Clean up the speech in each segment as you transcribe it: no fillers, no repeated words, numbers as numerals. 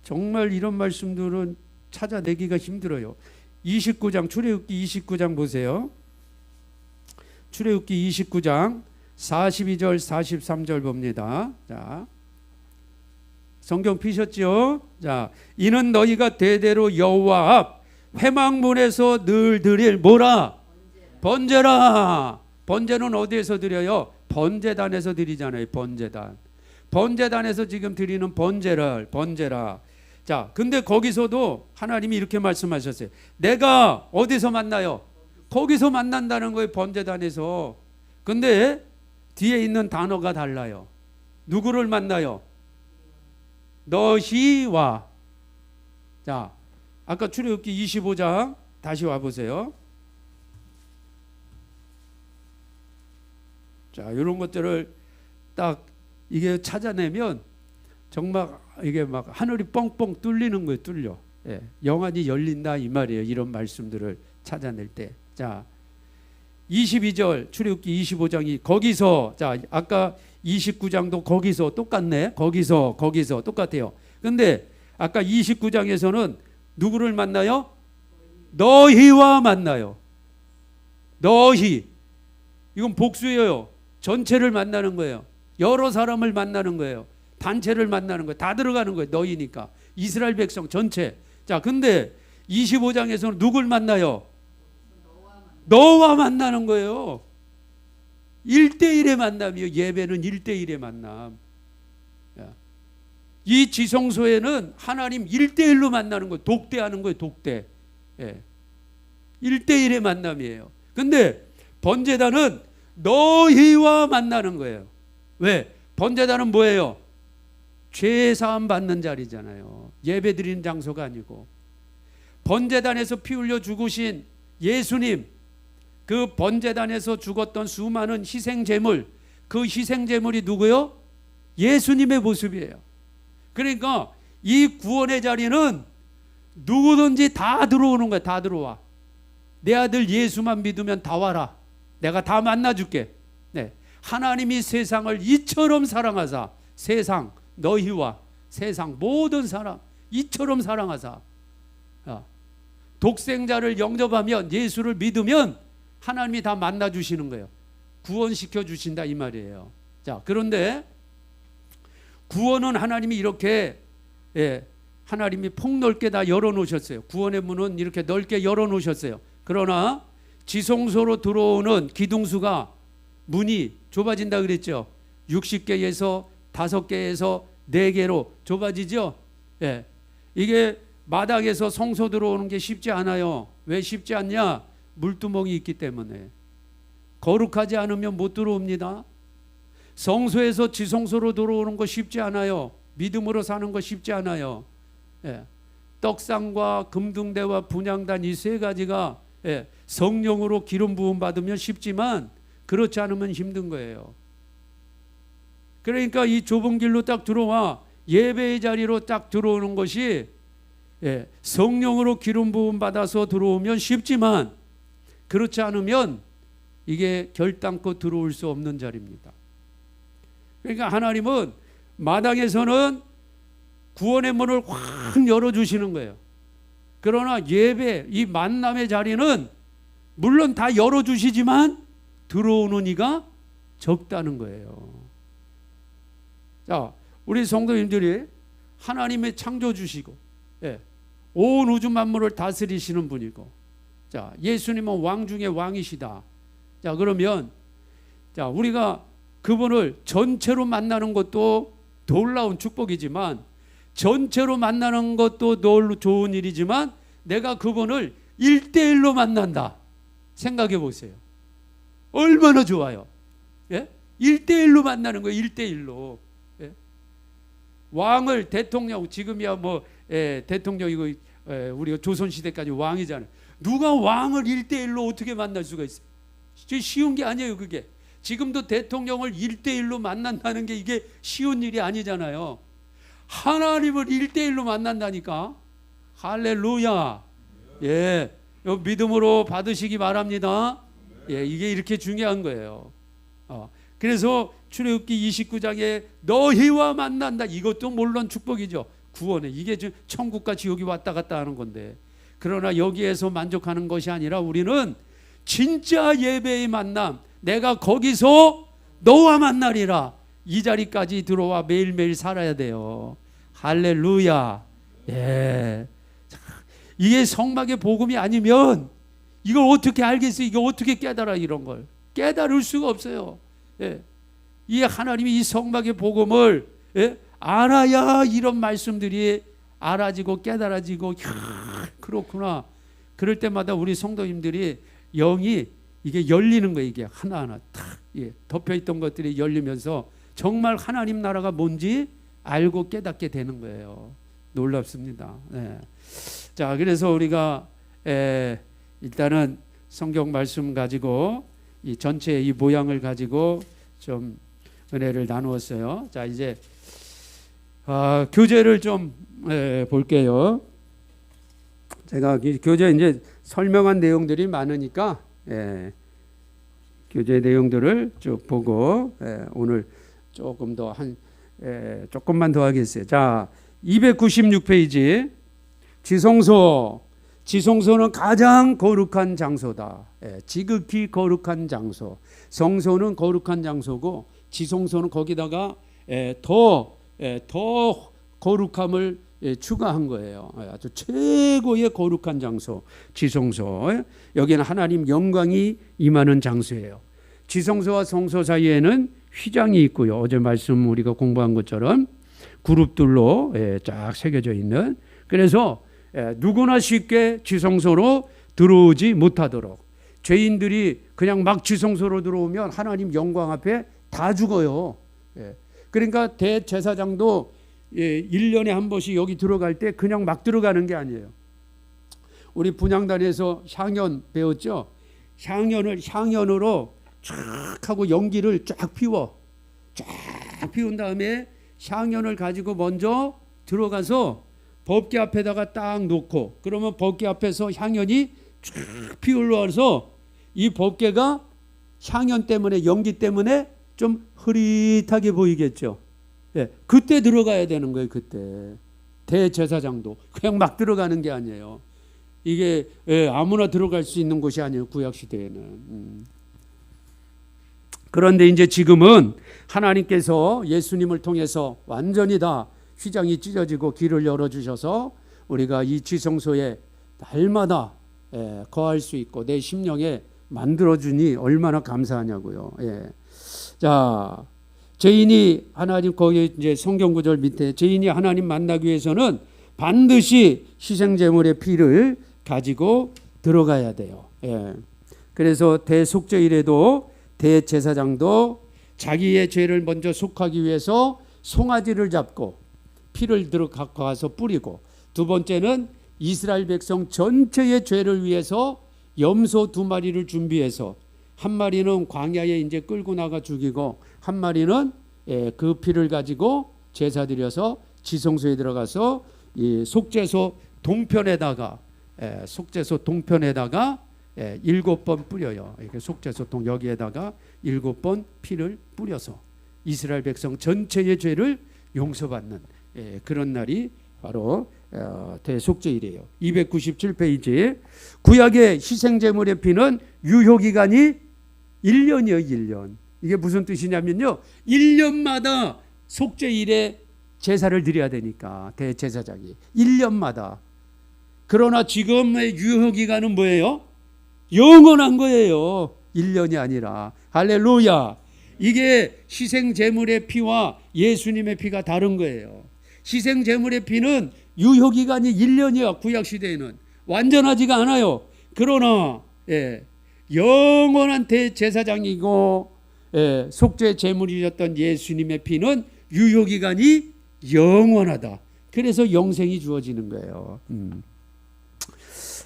정말 이런 말씀들은 찾아내기가 힘들어요. 29장 출애굽기 29장 보세요. 출애굽기 29장 42절 43절 봅니다. 자, 성경 피셨죠? 자, 이는 너희가 대대로 여호와 앞 회막문에서 늘 드릴 뭐라? 번제라. 번제는 어디에서 드려요? 번제단에서 드리잖아요. 번제단. 번제단에서 지금 드리는 번제라. 자, 근데 거기서도 하나님이 이렇게 말씀하셨어요. 내가 어디서 만나요? 거기서 만난다는 거예요. 번제단에서. 근데 뒤에 있는 단어가 달라요. 누구를 만나요? 너희와. 자, 아까 출애굽기 25장 다시 와보세요. 자, 이런 것들을 딱 이게 찾아내면 정말 이게 막 하늘이 뻥뻥 뚫리는 거예요. 뚫려. 예, 영안이 열린다 이 말이에요. 이런 말씀들을 찾아낼 때. 자, 22절 출애굽기 25장이 거기서, 자, 아까 29장도 거기서 똑같네. 거기서 똑같아요. 근데 아까 29장에서는 누구를 만나요? 너희와 만나요. 너희. 이건 복수예요. 전체를 만나는 거예요. 여러 사람을 만나는 거예요. 단체를 만나는 거예요. 다 들어가는 거예요. 너희니까. 이스라엘 백성 전체. 자, 근데 25장에서는 누굴 만나요? 너와 만나는 거예요. 1대1의 만남이요. 예배는 1대1의 만남. 이 지성소에는 하나님 1대1로 만나는 거예요. 독대하는 거예요. 독대. 1대1의 만남이에요. 근데 번제단은 너희와 만나는 거예요. 왜? 번제단은 뭐예요? 죄 사함 받는 자리잖아요. 예배 드리는 장소가 아니고. 번제단에서 피 흘려 죽으신 예수님, 그 번제단에서 죽었던 수많은 희생제물, 그 희생제물이 누구요? 예수님의 모습이에요. 그러니까 이 구원의 자리는 누구든지 다 들어오는 거야. 다 들어와. 내 아들 예수만 믿으면 다 와라. 내가 다 만나줄게. 네. 하나님이 세상을 이처럼 사랑하사, 세상 너희와 세상 모든 사람 이처럼 사랑하사, 독생자를 영접하면, 예수를 믿으면 하나님이 다 만나주시는 거예요. 구원시켜 주신다 이 말이에요. 자, 그런데 구원은 하나님이 이렇게, 하나님이 폭넓게 다 열어놓으셨어요. 구원의 문은 이렇게 넓게 열어놓으셨어요. 그러나 지성소로 들어오는 기둥수가 문이 좁아진다 그랬죠. 60개에서 5개에서 4개로 좁아지죠. 이게 마당에서 성소 들어오는 게 쉽지 않아요. 왜 쉽지 않냐? 물두멍이 있기 때문에. 거룩하지 않으면 못 들어옵니다. 성소에서 지성소로 들어오는 거 쉽지 않아요. 믿음으로 사는 거 쉽지 않아요. 떡상과 금등대와 분향단 이 3가지가 성령으로 기름 부음 받으면 쉽지만 그렇지 않으면 힘든 거예요. 그러니까 이 좁은 길로 딱 들어와 예배의 자리로 딱 들어오는 것이, 성령으로 기름 부음 받아서 들어오면 쉽지만 그렇지 않으면 이게 결단코 들어올 수 없는 자리입니다. 그러니까 하나님은 마당에서는 구원의 문을 확 열어주시는 거예요. 그러나 예배, 이 만남의 자리는 물론 다 열어주시지만 들어오는 이가 적다는 거예요. 자, 우리 성도님들이 하나님의 창조주시고, 온 우주 만물을 다스리시는 분이고, 자, 예수님은 왕 중에 왕이시다. 자, 그러면 자, 우리가 그분을 전체로 만나는 것도 놀라운 축복이지만, 전체로 만나는 것도 좋은 일이지만, 내가 그분을 1대1로 만난다. 생각해 보세요. 얼마나 좋아요. 1대1로 만나는 거예요. 1대1로. 왕을, 대통령, 지금이야 뭐 대통령이고, 우리가 조선시대까지 왕이잖아요. 누가 왕을 1대1로 어떻게 만날 수가 있어요? 쉬운 게 아니에요. 그게 지금도 대통령을 1대1로 만난다는 게 이게 쉬운 일이 아니잖아요. 하나님을 1대1로 만난다니까. 할렐루야. 믿음으로 받으시기 바랍니다. 이게 이렇게 중요한 거예요. 그래서 출애굽기 29장에 너희와 만난다. 이것도 물론 축복이죠. 구원해. 이게 지금 천국과 지옥이 왔다 갔다 하는 건데, 그러나 여기에서 만족하는 것이 아니라 우리는 진짜 예배의 만남, 내가 거기서 너와 만나리라, 이 자리까지 들어와 매일매일 살아야 돼요. 할렐루야. 예. 이게 성막의 복음이 아니면 이걸 어떻게 알겠어요? 이거 어떻게 깨달아? 이런 걸 깨달을 수가 없어요. 예. 이 하나님이 이 성막의 복음을 알아야 이런 말씀들이 알아지고 깨달아지고, 그렇구나. 그럴 때마다 우리 성도님들이 영이 이게 열리는 거예요. 이게 하나하나 탁 덮여있던 것들이 열리면서 정말 하나님 나라가 뭔지 알고 깨닫게 되는 거예요. 놀랍습니다. 네. 자, 그래서 우리가 일단은 성경 말씀 가지고 이 전체의 이 모양을 가지고 좀 은혜를 나누었어요. 자, 이제 교재를 좀 볼게요. 제가 교재 이제 설명한 내용들이 많으니까 교재 내용들을 쭉 보고 오늘 조금 더 조금만 더 하겠어요. 자, 296페이지 지성소는 가장 거룩한 장소다. 지극히 거룩한 장소. 성소는 거룩한 장소고 지성소는 거기다가 더 거룩함을 추가한 거예요. 아주 최고의 거룩한 장소, 지성소. 여기는 하나님 영광이 임하는 장소예요. 지성소와 성소 사이에는 휘장이 있고요. 어제 말씀 우리가 공부한 것처럼 그룹들로 쫙 새겨져 있는, 그래서 누구나 쉽게 지성소로 들어오지 못하도록, 죄인들이 그냥 막 지성소로 들어오면 하나님 영광 앞에 다 죽어요. 그러니까 대제사장도 1년에 한 번씩 여기 들어갈 때 그냥 막 들어가는 게 아니에요. 우리 분향단에서 향연 배웠죠? 향연으로 쫙 하고 연기를 쫙 피워. 쫙 피운 다음에 향연을 가지고 먼저 들어가서 법궤 앞에다가 딱 놓고, 그러면 법궤 앞에서 향연이 쫙 피어올라서 이 법궤가 향연 때문에, 연기 때문에 좀 흐릿하게 보이겠죠. 그때 들어가야 되는 거예요. 그때 대제사장도 그냥 막 들어가는 게 아니에요. 이게 아무나 들어갈 수 있는 곳이 아니에요. 구약 시대에는. 그런데 이제 지금은 하나님께서 예수님을 통해서 완전히 다 휘장이 찢어지고 길을 열어주셔서 우리가 이 지성소에 날마다 거할 수 있고 내 심령에 만들어주니 얼마나 감사하냐고요. 자, 죄인이 하나님, 거기 이제 성경 구절 밑에 죄인이 하나님 만나기 위해서는 반드시 희생제물의 피를 가지고 들어가야 돼요. 그래서 대속죄일에도 대제사장도 자기의 죄를 먼저 속하기 위해서 송아지를 잡고 피를 갖고 와서 뿌리고, 두 번째는 이스라엘 백성 전체의 죄를 위해서 염소 2마리를 준비해서, 한 마리는 광야에 이제 끌고 나가 죽이고, 한 마리는 그 피를 가지고 제사 드려서 지성소에 들어가서 이 속죄소 동편에다가 7번 뿌려요. 이렇게 속죄소 동 여기에다가 7번 피를 뿌려서 이스라엘 백성 전체의 죄를 용서받는 그런 날이 바로 대속죄일이에요. 297페이지 구약의 희생제물의 피는 유효기간이 1년이에요. 1년. 이게 무슨 뜻이냐면요, 1년마다 속죄일에 제사를 드려야 되니까 대제사장이 1년마다. 그러나 지금의 유효기간은 뭐예요? 영원한 거예요. 1년이 아니라. 할렐루야. 이게 희생제물의 피와 예수님의 피가 다른 거예요. 희생제물의 피는 유효기간이 1년이야. 구약시대에는 완전하지가 않아요. 그러나 영원한 대제사장이고 속죄 제물이었던 예수님의 피는 유효기간이 영원하다. 그래서 영생이 주어지는 거예요.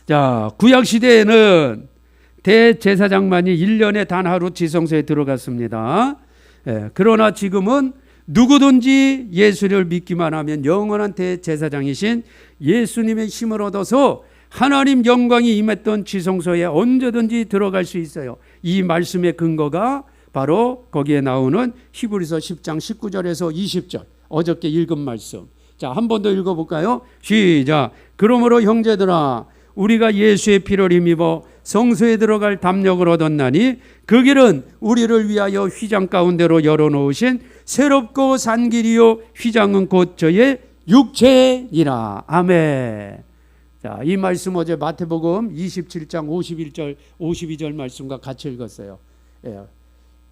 자, 구약시대에는 대제사장만이 1년에 단 하루 지성소에 들어갔습니다. 그러나 지금은 누구든지 예수를 믿기만 하면 영원한 대제사장이신 예수님의 힘을 얻어서 하나님 영광이 임했던 지성소에 언제든지 들어갈 수 있어요. 이 말씀의 근거가 바로 거기에 나오는 히브리서 10장 19절에서 20절, 어저께 읽은 말씀. 자, 한 번 더 읽어볼까요? 시작. 그러므로 형제들아 우리가 예수의 피를 힘입어 성소에 들어갈 담력을 얻었나니 그 길은 우리를 위하여 휘장 가운데로 열어놓으신 새롭고 산 길이요 휘장은 곧 저의 육체니라. 아멘. 자, 이 말씀 어제 마태복음 27장 51절 52절 말씀과 같이 읽었어요. 예.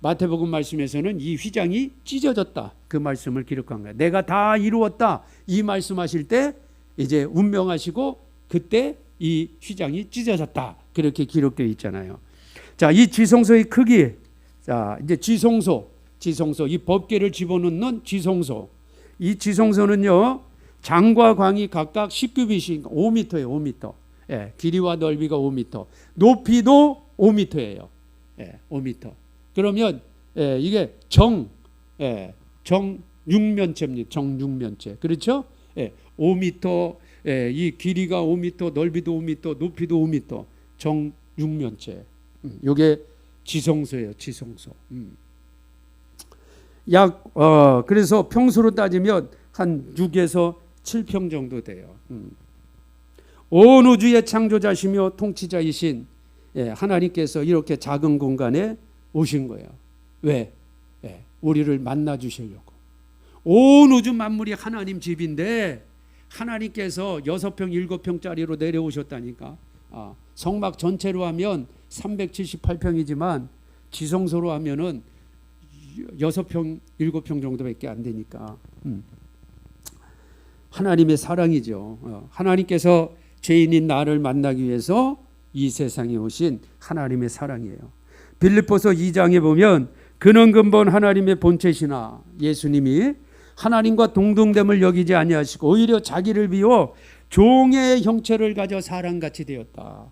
마태복음 말씀에서는 이 휘장이 찢어졌다 그 말씀을 기록한 거예요. 내가 다 이루었다 이 말씀하실 때 이제 운명하시고 그때 이 휘장이 찢어졌다 그렇게 기록되어 있잖아요. 자, 이 지성소의 크기, 자 이제 지성소 이 법궤를 집어넣는 지성소. 이 지성소는요 장과 광이 각각 10규빗이니까 5m예요. 5m. 예, 길이와 넓이가 5m, 높이도 5m예요. 예, 5m. 그러면 이게 정육면체입니다. 정육면체. 그렇죠? 5m, 이 길이가 5m, 넓이도 5m, 높이도 5m. 정육면체. 이게 지성소예요. 지성소. 그래서 평수로 따지면 한 6에서 7평 정도 돼요. 온 우주의 창조자시며 통치자이신 하나님께서 이렇게 작은 공간에 오신 거예요. 왜? 우리를 만나 주시려고. 온 우주 만물이 하나님 집인데 하나님께서 6평, 7평짜리로 내려오셨다니까. 성막 전체로 하면 378평이지만 지성소로 하면은 6평, 7평 정도밖에 안 되니까. 하나님의 사랑이죠. 하나님께서 죄인인 나를 만나기 위해서 이 세상에 오신 하나님의 사랑이에요. 빌립보서 2장에 보면 그는 근본 하나님의 본체시나 예수님이 하나님과 동등됨을 여기지 아니하시고 오히려 자기를 비워 종의 형체를 가져 사람같이 되었다.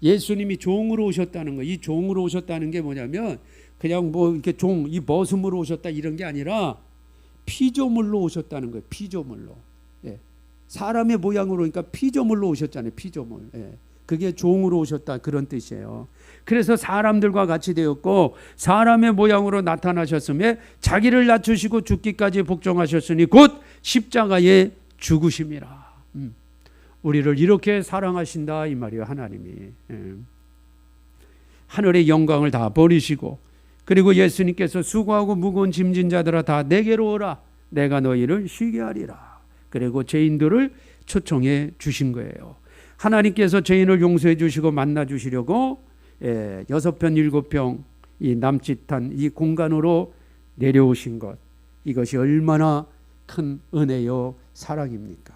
예수님이 종으로 오셨다는 거. 이 종으로 오셨다는 게 뭐냐면 그냥 뭐 이렇게 이 머슴으로 오셨다 이런 게 아니라 피조물로 오셨다는 거예요. 피조물로. 사람의 모양으로 그러니까 피조물로 오셨잖아요. 피조물. 그게 종으로 오셨다 그런 뜻이에요. 그래서 사람들과 같이 되었고 사람의 모양으로 나타나셨음에 자기를 낮추시고 죽기까지 복종하셨으니 곧 십자가에 죽으심이라. 우리를 이렇게 사랑하신다 이 말이에요. 하나님이. 하늘의 영광을 다 버리시고 그리고 예수님께서 수고하고 무거운 짐진 자들아 다 내게로 오라 내가 너희를 쉬게 하리라. 그리고 죄인들을 초청해 주신 거예요. 하나님께서 죄인을 용서해 주시고 만나 주시려고 6편 7평 이 남짓한 이 공간으로 내려오신 것, 이것이 얼마나 큰 은혜요 사랑입니까?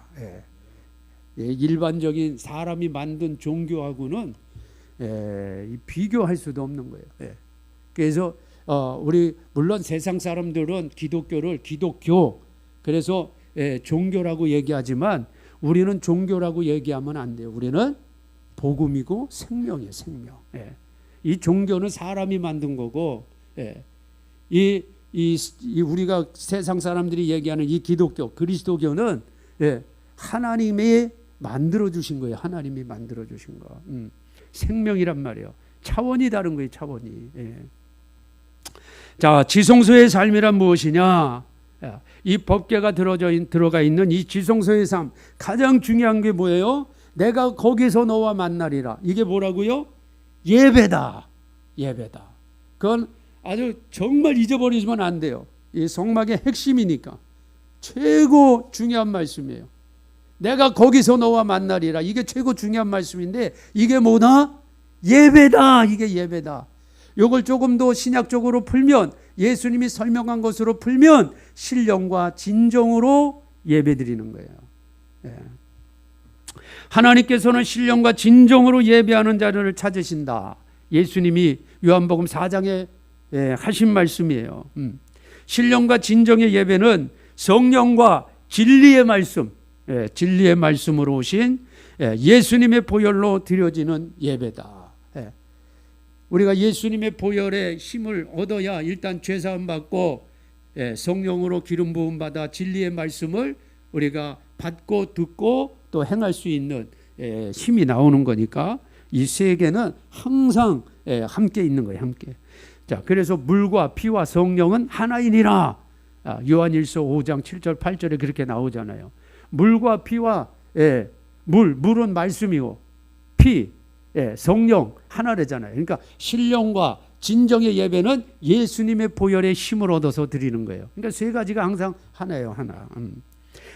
일반적인 사람이 만든 종교하고는 비교할 수도 없는 거예요. 그래서 우리 물론 세상 사람들은 기독교를 기독교 그래서 종교라고 얘기하지만 우리는 종교라고 얘기하면 안 돼요. 우리는 복음이고 생명이에요. 생명. 이 종교는 사람이 만든 거고 이 우리가 세상 사람들이 얘기하는 이 기독교 그리스도교는 하나님이 만들어 주신 거예요. 하나님이 만들어 주신 거. 생명이란 말이에요. 차원이 다른 거예요. 차원이. 자, 지성소의 삶이란 무엇이냐? 이 법궤가 들어가 있는 이 지성소의 삶 가장 중요한 게 뭐예요? 내가 거기서 너와 만나리라. 이게 뭐라고요? 예배다. 예배다. 그건 아주 정말 잊어버리시면 안 돼요. 이 성막의 핵심이니까 최고 중요한 말씀이에요. 내가 거기서 너와 만나리라. 이게 최고 중요한 말씀인데 이게 뭐다? 예배다. 이게 예배다. 이걸 조금 더 신약적으로 풀면 예수님이 설명한 것으로 풀면 신령과 진정으로 예배드리는 거예요. 하나님께서는 신령과 진정으로 예배하는 자를 찾으신다. 예수님이 요한복음 4장에 하신 말씀이에요. 신령과 진정의 예배는 성령과 진리의 말씀, 진리의 말씀으로 오신 예수님의 보혈로 드려지는 예배다. 우리가 예수님의 보혈의 힘을 얻어야 일단 죄사함 받고 성령으로 기름 부음 받아 진리의 말씀을 우리가 받고 듣고 또 행할 수 있는 힘이 나오는 거니까 이 세 개는 항상 함께 있는 거예요. 함께. 자, 그래서 물과 피와 성령은 하나이니라. 요한일서 5장 7절 8절에 그렇게 나오잖아요. 물과 피와 물은 말씀이고 피, 성령 하나래잖아요. 그러니까 신령과 진정의 예배는 예수님의 보혈의 힘을 얻어서 드리는 거예요. 그러니까 세 가지가 항상 하나예요, 하나.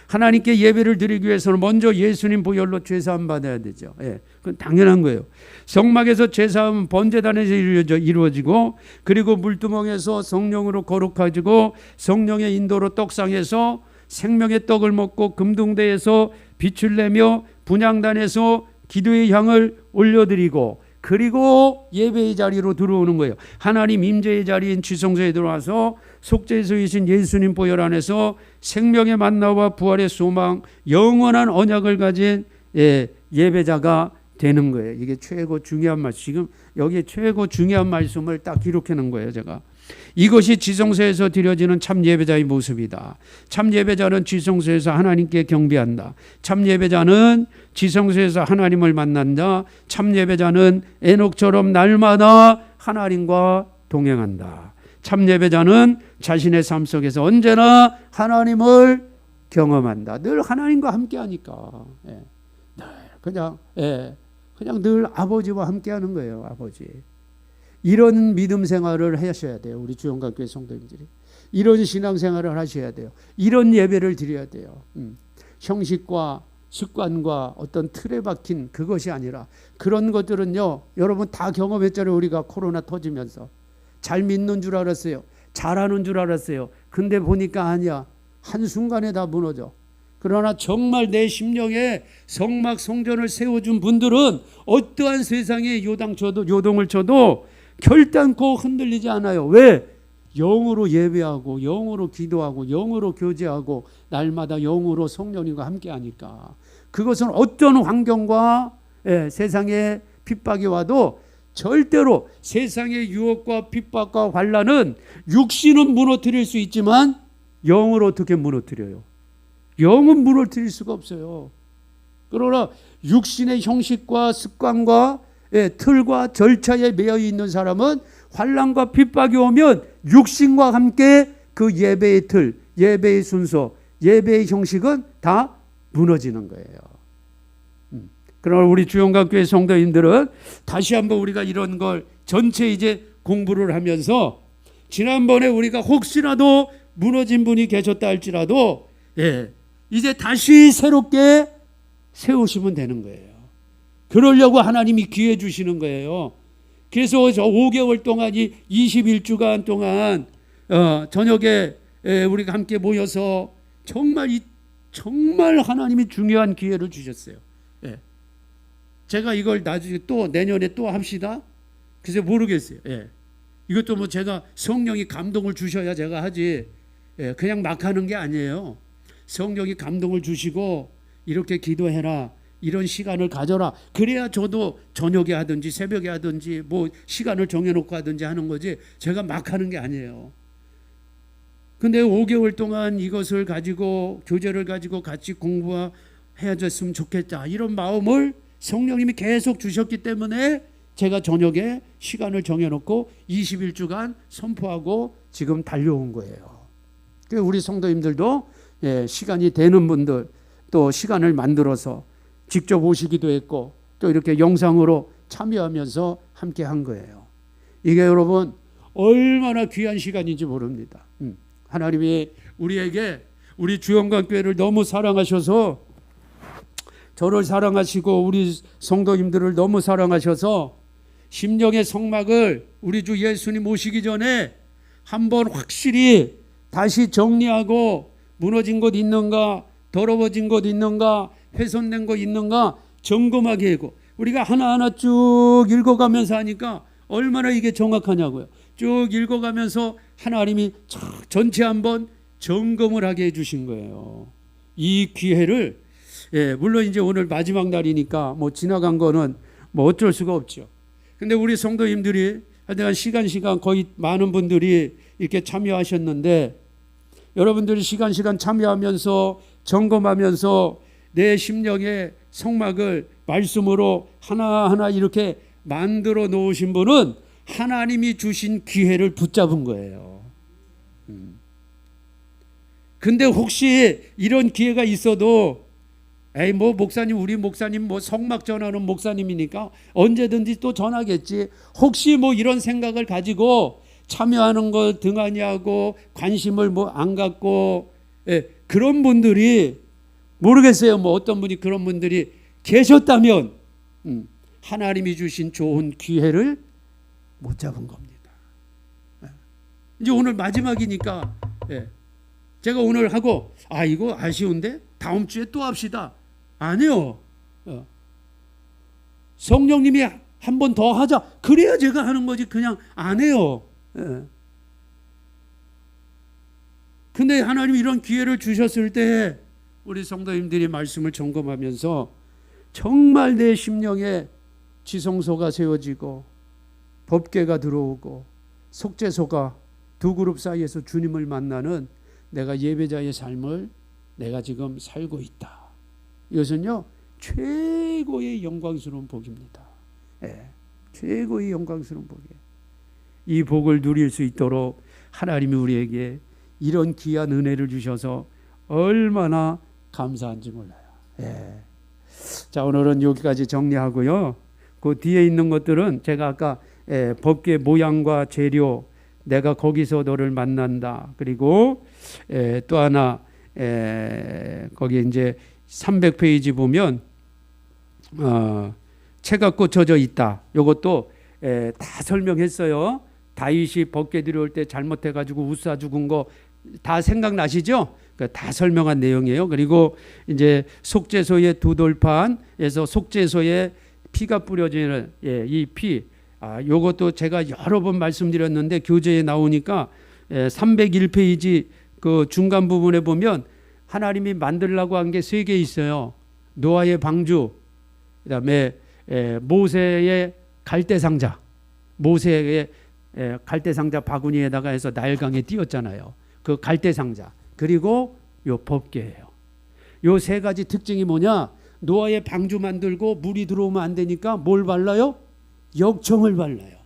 하나님께 예배를 드리기 위해서는 먼저 예수님 보혈로 죄사함 받아야 되죠. 그건 당연한 거예요. 성막에서 죄사함은 번제단에서 이루어지고, 그리고 물두멍에서 성령으로 거룩해지고, 성령의 인도로 떡상에서 생명의 떡을 먹고, 금둥대에서 빛을 내며 분향단에서 기도의 향을 올려드리고, 그리고 예배의 자리로 들어오는 거예요. 하나님 임재의 자리인 지성소에 들어와서 속죄에서 이신 예수님 보혈 안에서 생명의 만나와 부활의 소망, 영원한 언약을 가진 예배자가 되는 거예요. 이게 최고 중요한 말씀. 지금 여기에 최고 중요한 말씀을 딱 기록해 놓은 거예요, 제가. 이것이 지성소에서 드려지는 참 예배자의 모습이다. 참 예배자는 지성소에서 하나님께 경배한다. 참 예배자는 지성소에서 하나님을 만난다. 참 예배자는 에녹처럼 날마다 하나님과 동행한다. 참 예배자는 자신의 삶 속에서 언제나 하나님을 경험한다. 늘 하나님과 함께하니까. 그냥 늘 아버지와 함께하는 거예요, 아버지. 이런 믿음 생활을 하셔야 돼요. 우리 주영각교회 성도님들이. 이런 신앙 생활을 하셔야 돼요. 이런 예배를 드려야 돼요. 형식과 습관과 어떤 틀에 박힌 그것이 아니라, 그런 것들은요, 여러분 다 경험했잖아요. 우리가 코로나 터지면서. 잘 믿는 줄 알았어요. 잘하는 줄 알았어요. 근데 보니까 아니야. 한순간에 다 무너져. 그러나 정말 내 심령에 성막 성전을 세워준 분들은 어떠한 세상에 요동을 쳐도 결단코 흔들리지 않아요. 왜? 영으로 예배하고, 영으로 기도하고, 영으로 교제하고, 날마다 영으로 성령님과 함께하니까. 그것은 어떤 환경과 세상의 핍박이 와도 절대로 세상의 유혹과 핍박과 환난은 육신은 무너뜨릴 수 있지만 영을 어떻게 무너뜨려요? 영은 무너뜨릴 수가 없어요. 그러나 육신의 형식과 습관과 틀과 절차에 매여 있는 사람은 환난과 핍박이 오면 육신과 함께 그 예배의 틀, 예배의 순서, 예배의 형식은 다 무너지는 거예요. 그러나 우리 주영각교회 성도님들은 다시 한번 우리가 이런 걸 전체 이제 공부를 하면서, 지난번에 우리가 혹시라도 무너진 분이 계셨다 할지라도 이제 다시 새롭게 세우시면 되는 거예요. 그러려고 하나님이 기회 주시는 거예요. 그래서 저 5개월 동안, 이 21주간 동안 저녁에 우리가 함께 모여서 정말 하나님이 중요한 기회를 주셨어요. 제가 이걸 나중에 또 내년에 또 합시다. 글쎄 모르겠어요. 이것도 뭐 제가 성령이 감동을 주셔야 제가 하지, 그냥 막 하는 게 아니에요. 성령이 감동을 주시고 이렇게 기도해라, 이런 시간을 가져라. 그래야 저도 저녁에 하든지 새벽에 하든지 뭐 시간을 정해놓고 하든지 하는 거지, 제가 막 하는 게 아니에요. 근데 5개월 동안 이것을 가지고, 교제를 가지고 같이 공부해줬으면 좋겠다, 이런 마음을 성령님이 계속 주셨기 때문에 제가 저녁에 시간을 정해놓고 21주간 선포하고 지금 달려온 거예요. 우리 성도님들도 시간이 되는 분들 또 시간을 만들어서 직접 오시기도 했고, 또 이렇게 영상으로 참여하면서 함께 한 거예요. 이게 여러분 얼마나 귀한 시간인지 모릅니다. 하나님이 우리에게, 우리 주영각교회를 너무 사랑하셔서, 저를 사랑하시고 우리 성도님들을 너무 사랑하셔서 심령의 성막을 우리 주 예수님 오시기 전에 한번 확실히 다시 정리하고, 무너진 곳 있는가, 더러워진 곳 있는가, 훼손된 곳 있는가 점검하게 하고, 우리가 하나하나 쭉 읽어가면서 하니까 얼마나 이게 정확하냐고요. 쭉 읽어가면서 하나님이 전체 한번 점검을 하게 해주신 거예요. 이 기회를, 물론 이제 오늘 마지막 날이니까 뭐 지나간 거는 뭐 어쩔 수가 없죠. 근데 우리 성도님들이 하여간 시간 거의 많은 분들이 이렇게 참여하셨는데, 여러분들이 시간 참여하면서 점검하면서 내 심령의 성막을 말씀으로 하나하나 이렇게 만들어 놓으신 분은 하나님이 주신 기회를 붙잡은 거예요. 근데 혹시 이런 기회가 있어도 에이 뭐 목사님 우리 목사님 뭐 성막 전하는 목사님이니까 언제든지 또 전하겠지. 혹시 뭐 이런 생각을 가지고 참여하는 걸 등한히하고 관심을 뭐 안 갖고 그런 분들이 모르겠어요. 뭐 어떤 분이 그런 분들이 계셨다면 하나님이 주신 좋은 기회를 못 잡은 겁니다. 이제 오늘 마지막이니까 제가 오늘 하고 이거 아쉬운데 다음 주에 또 합시다. 아니요. 성령님이 한 번 더 하자. 그래야 제가 하는 거지 그냥 안 해요. 근데 하나님이 이런 기회를 주셨을 때 우리 성도님들이 말씀을 점검하면서 정말 내 심령에 지성소가 세워지고 법궤가 들어오고 속죄소가 두 그룹 사이에서 주님을 만나는 내가 예배자의 삶을 내가 지금 살고 있다. 이것은요 최고의 영광스러운 복입니다. 최고의 영광스러운 복이에요. 이 복을 누릴 수 있도록 하나님이 우리에게 이런 귀한 은혜를 주셔서 얼마나 감사한지 몰라요. 자, 오늘은 여기까지 정리하고요. 그 뒤에 있는 것들은 제가 아까 법궤 모양과 재료, 내가 거기서 너를 만난다. 그리고 또 하나 거기 이제 300페이지 보면 채가 꽂혀져 있다. 이것도 다 설명했어요. 다윗이 법궤 들여올 때 잘못해가지고 우사 죽은 거 다 생각나시죠? 다 설명한 내용이에요. 그리고 이제 속죄소의 두 돌판에서 속죄소에 피가 뿌려지는 이 피, 요것도 제가 여러 번 말씀드렸는데 교재에 나오니까 301페이지 그 중간 부분에 보면 하나님이 만들라고 한 게 3개 있어요. 노아의 방주, 그다음에 모세의 갈대상자, 모세의 갈대상자 바구니에다가 해서 나일강에 띄었잖아요. 그 갈대상자, 그리고 요 법궤예요. 요 3가지 특징이 뭐냐? 노아의 방주 만들고 물이 들어오면 안 되니까 뭘 발라요? 역청을 발라요.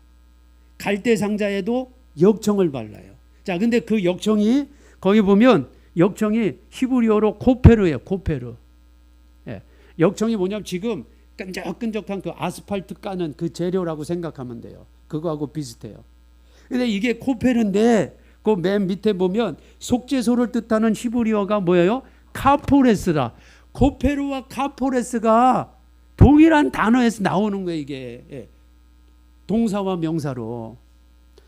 갈대상자에도 역청을 발라요. 자, 근데 그 역청이 거기 보면 역청이 히브리어로 코페르예요. 코페르. 역청이 뭐냐면 지금 끈적끈적한 그 아스팔트 까는 그 재료라고 생각하면 돼요. 그거하고 비슷해요. 근데 이게 코페르인데 그 맨 밑에 보면 속죄소를 뜻하는 히브리어가 뭐예요? 카포레스라. 코페르와 카포레스가 동일한 단어에서 나오는 거예요. 이게 동사와 명사로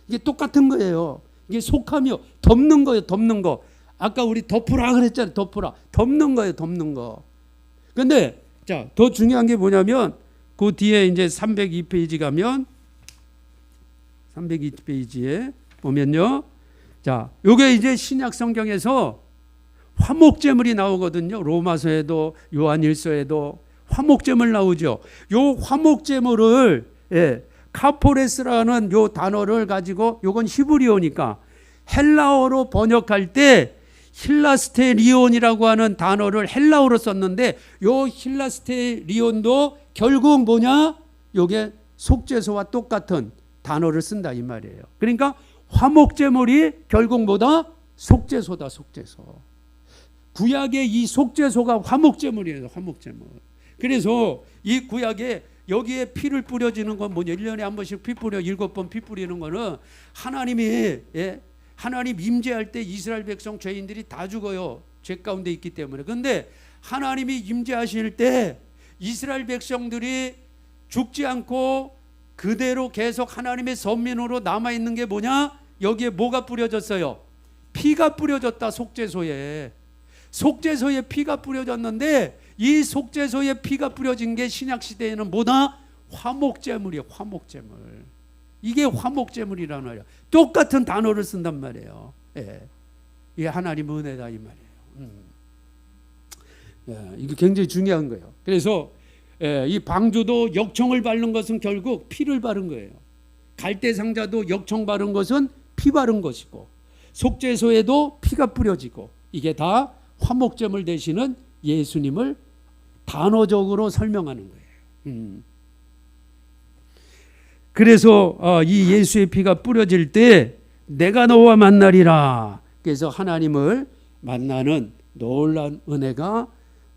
이게 똑같은 거예요. 이게 속하며 덮는 거예요. 덮는 거. 아까 우리 덮으라 그랬잖아요. 덮으라. 덮는 거예요. 덮는 거. 근데 자, 더 중요한 게 뭐냐면 그 뒤에 이제 302페이지 가면 302페이지에 보면요. 자, 요게 이제 신약 성경에서 화목제물이 나오거든요. 로마서에도 요한일서에도 화목제물 나오죠. 요 화목제물을 카포레스라는 요 단어를 가지고 요건 히브리어니까 헬라어로 번역할 때 힐라스테리온이라고 하는 단어를 헬라어로 썼는데 요 힐라스테리온도 결국 뭐냐? 요게 속죄소와 똑같은 단어를 쓴다 이 말이에요. 그러니까 화목제물이 결국 뭐다? 속죄소다. 속죄소. 구약의 이 속죄소가 화목제물이에요. 화목제물. 그래서 이 구약에 여기에 피를 뿌려지는 건 뭐 1년에 한 번씩 피 뿌려 7번 피 뿌리는 거는 하나님이 하나님 임재할 때 이스라엘 백성 죄인들이 다 죽어요. 죄 가운데 있기 때문에. 그런데 하나님이 임재하실 때 이스라엘 백성들이 죽지 않고 그대로 계속 하나님의 선민으로 남아있는 게 뭐냐? 여기에 뭐가 뿌려졌어요? 피가 뿌려졌다. 속죄소에. 속죄소에 피가 뿌려졌는데 이 속죄소에 피가 뿌려진 게 신약시대에는 뭐다? 화목제물이에요. 화목제물. 이게 화목제물이라는 말이에요. 똑같은 단어를 쓴단 말이에요. 이게 하나님 은혜다 이 말이에요. 이게 굉장히 중요한 거예요. 그래서 이 방주도 역청을 바른 것은 결국 피를 바른 거예요. 갈대상자도 역청 바른 것은 피 바른 것이고 속죄소에도 피가 뿌려지고 이게 다 화목제물 되시는 예수님을 단어적으로 설명하는 거예요. 그래서 이 예수의 피가 뿌려질 때 내가 너와 만나리라. 그래서 하나님을 만나는 놀라운 은혜가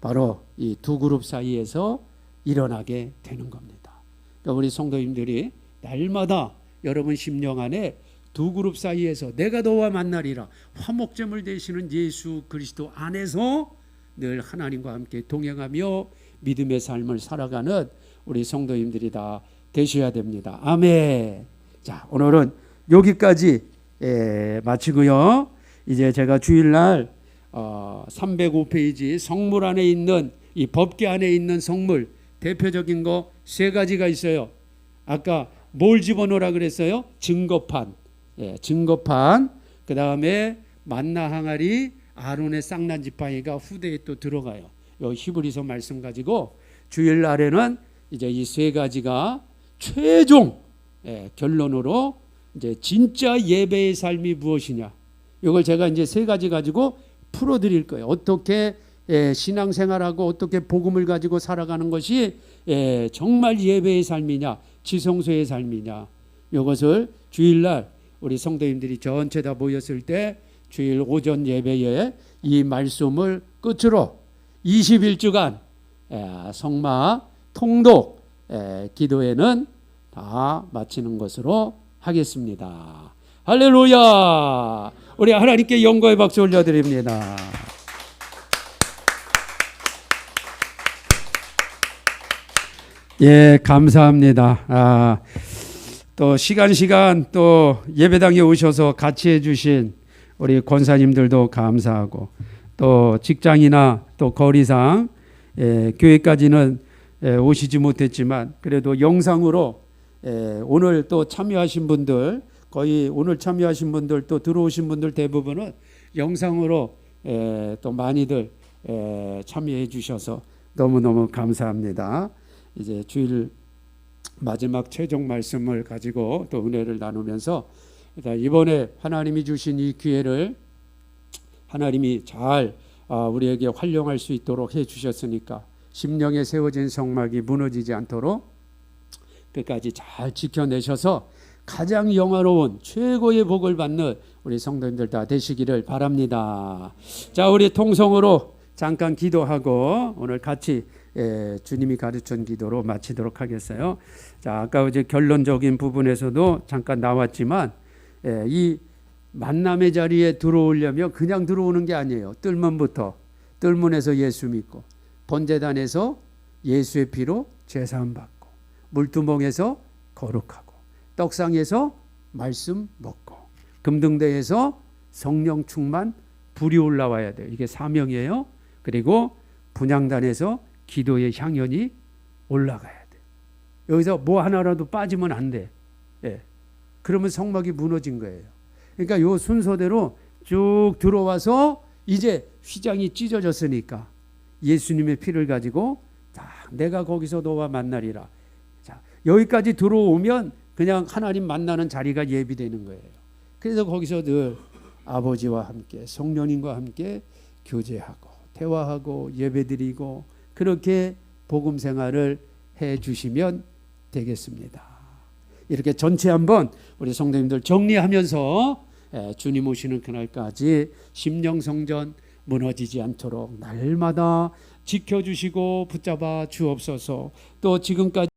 바로 이 두 그룹 사이에서 일어나게 되는 겁니다. 그러니까 우리 성도님들이 날마다 여러분 심령 안에 두 그룹 사이에서 내가 너와 만나리라 화목제물 되시는 예수 그리스도 안에서 늘 하나님과 함께 동행하며 믿음의 삶을 살아가는 우리 성도님들이 다 되셔야 됩니다. 아멘. 자, 오늘은 여기까지 마치고요. 이제 제가 주일날 305페이지 성물 안에 있는 이 법궤 안에 있는 성물 대표적인 거 세 가지가 있어요. 아까 뭘 집어넣으라 그랬어요? 증거판. 증거판. 그 다음에 만나 항아리, 아론의 쌍난 지팡이가 후대에 또 들어가요. 요 히브리서 말씀 가지고 주일날에는 이제 이 세 가지가 최종 결론으로 이제 진짜 예배의 삶이 무엇이냐. 이걸 제가 이제 세 가지 가지고 풀어드릴 거예요. 어떻게 신앙생활하고 어떻게 복음을 가지고 살아가는 것이 정말 예배의 삶이냐, 지성소의 삶이냐. 이것을 주일날 우리 성도님들이 전체 다 모였을 때 주일 오전 예배에 이 말씀을 끝으로 21주간 성막 통독 기도회는 다 마치는 것으로 하겠습니다. 할렐루야! 우리 하나님께 영광의 박수 올려드립니다. 예, 감사합니다. 또 시간 또 예배당에 오셔서 같이 해주신 우리 권사님들도 감사하고 또 직장이나 또 거리상 교회까지는 오시지 못했지만 그래도 영상으로 오늘 또 참여하신 분들 거의 오늘 참여하신 분들 또 들어오신 분들 대부분은 영상으로 또 많이들 참여해 주셔서 너무너무 감사합니다. 이제 주일 마지막 최종 말씀을 가지고 또 은혜를 나누면서 이번에 하나님이 주신 이 기회를 하나님이 잘 우리에게 활용할 수 있도록 해 주셨으니까 심령에 세워진 성막이 무너지지 않도록 끝까지 잘 지켜내셔서 가장 영화로운 최고의 복을 받는 우리 성도님들 다 되시기를 바랍니다. 자, 우리 통성으로 잠깐 기도하고 오늘 같이 주님이 가르친 기도로 마치도록 하겠어요. 자, 아까 이제 결론적인 부분에서도 잠깐 나왔지만 이 만남의 자리에 들어오려면 그냥 들어오는 게 아니에요. 뜰문부터 뜰문에서 예수 믿고 번제단에서 예수의 피로 제사함 받고 물두멍에서 거룩하고 떡상에서 말씀 먹고 금등대에서 성령 충만 불이 올라와야 돼요. 이게 사명이에요. 그리고 분향단에서 기도의 향연이 올라가야 돼. 여기서 뭐 하나라도 빠지면 안 돼. 그러면 성막이 무너진 거예요. 그러니까 요 순서대로 쭉 들어와서 이제 휘장이 찢어졌으니까 예수님의 피를 가지고 내가 거기서 너와 만나리라. 자, 여기까지 들어오면 그냥 하나님 만나는 자리가 예비되는 거예요. 그래서 거기서 늘 아버지와 함께 성령님과 함께 교제하고 대화하고 예배드리고 그렇게 복음 생활을 해 주시면 되겠습니다. 이렇게 전체 한번 우리 성도님들 정리하면서 주님 오시는 그날까지 심령성전 무너지지 않도록 날마다 지켜주시고 붙잡아 주옵소서. 또 지금까지